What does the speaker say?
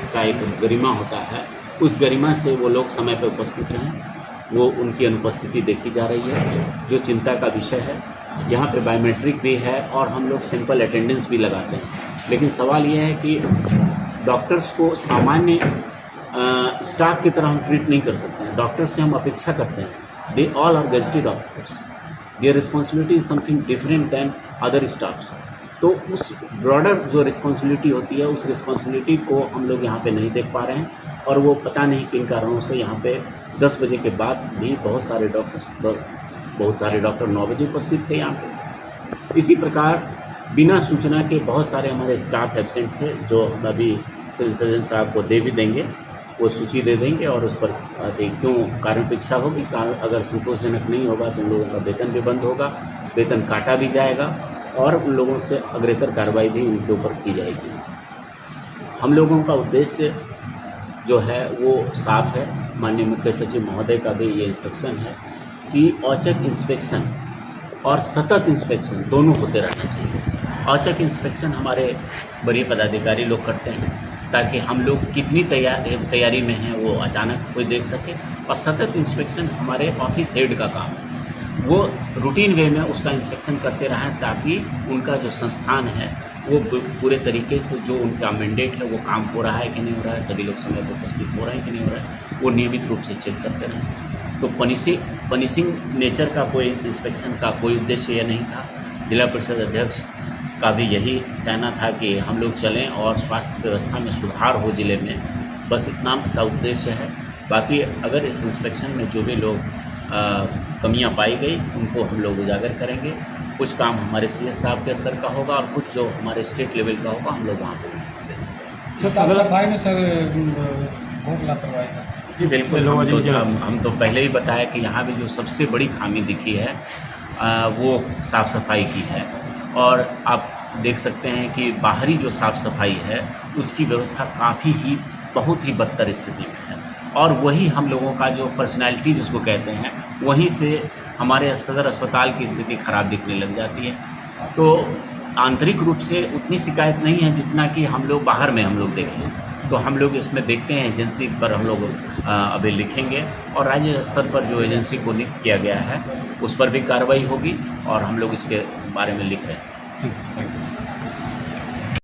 का एक गरिमा होता है, उस गरिमा से वो लोग समय पर उपस्थित रहें, वो उनकी अनुपस्थिति देखी जा रही है, जो चिंता का विषय है। यहाँ पे बायोमेट्रिक भी है और हम लोग सिंपल अटेंडेंस भी लगाते हैं, लेकिन सवाल ये है कि डॉक्टर्स को सामान्य स्टाफ की तरह हम ट्रीट नहीं कर सकते हैं। डॉक्टर्स से हम अपेक्षा करते हैं, they all are gazetted officers, their responsibility is something different than other staffs. तो उस ब्रॉडर जो रिस्पॉन्सिबिलिटी होती है, उस रिस्पॉन्सिबिलिटी को हम लोग यहाँ पे नहीं देख पा रहे हैं और वो पता नहीं किन कारणों से यहाँ पे 10 बजे के बाद भी बहुत सारे डॉक्टर 9 बजे उपस्थित थे यहाँ पे। इसी प्रकार बिना सूचना के बहुत सारे हमारे स्टाफ एब्सेंट थे, जो हम अभी सिविल सर्जन साहब को दे भी देंगे, वो सूची दे देंगे और उस पर क्यों कारण परीक्षा होगी। कारण अगर संतोषजनक नहीं होगा तो उन लोगों का वेतन भी बंद होगा, वेतन काटा भी जाएगा और उन लोगों से अग्रेतर कार्रवाई भी उनके ऊपर की जाएगी। हम लोगों का उद्देश्य जो है वो साफ है। माननीय मुख्य सचिव महोदय का भी ये इंस्ट्रक्शन है कि औचक इंस्पेक्शन और सतत इंस्पेक्शन दोनों होते रहना चाहिए। औचक इंस्पेक्शन हमारे वरीय पदाधिकारी लोग करते हैं ताकि हम लोग कितनी तैयारी में हैं वो अचानक कोई देख सके, और सतत इंस्पेक्शन हमारे ऑफिस हेड का काम है। वो रूटीन वे में उसका इंस्पेक्शन करते रहें ताकि उनका जो संस्थान है वो पूरे तरीके से जो उनका मैंडेट है वो काम हो रहा है कि नहीं हो रहा है, सभी लोग समय पर उपस्थित हो रहे हैं कि नहीं हो रहा है, वो नियमित रूप से चेक करते रहें। तो पनिशिंग नेचर का कोई इंस्पेक्शन का कोई उद्देश्य यह नहीं था। जिला परिषद अध्यक्ष का भी यही कहना था कि हम लोग चलें और स्वास्थ्य व्यवस्था में सुधार हो जिले में, बस इतना सा उद्देश्य है। बाकी अगर इस इंस्पेक्शन में जो भी लोग कमियां पाई गई उनको हम लोग उजागर करेंगे। कुछ काम हमारे सीएस साहब के स्तर का होगा और कुछ जो हमारे स्टेट लेवल का होगा हम लोग वहाँ पर साफ सफाई में सर बहुत लापरवाही था। जी बिल्कुल, हम तो पहले ही बताया कि यहाँ भी जो सबसे बड़ी खामी दिखी है वो साफ़ सफाई की है। और आप देख सकते हैं कि बाहरी जो साफ़ सफाई है उसकी व्यवस्था काफ़ी ही बहुत ही बदतर स्थिति में है, और वही हम लोगों का जो पर्सनैलिटी जिसको कहते हैं वहीं से हमारे सदर अस्पताल की स्थिति ख़राब दिखने लग जाती है। तो आंतरिक रूप से उतनी शिकायत नहीं है जितना कि हम लोग बाहर में हम लोग देखें। तो हम लोग इसमें देखते हैं एजेंसी पर हम लोग अभी लिखेंगे और राज्य स्तर पर जो एजेंसी को नियुक्त किया गया है उस पर भी कार्रवाई होगी और हम लोग इसके बारे में लिख रहे हैं।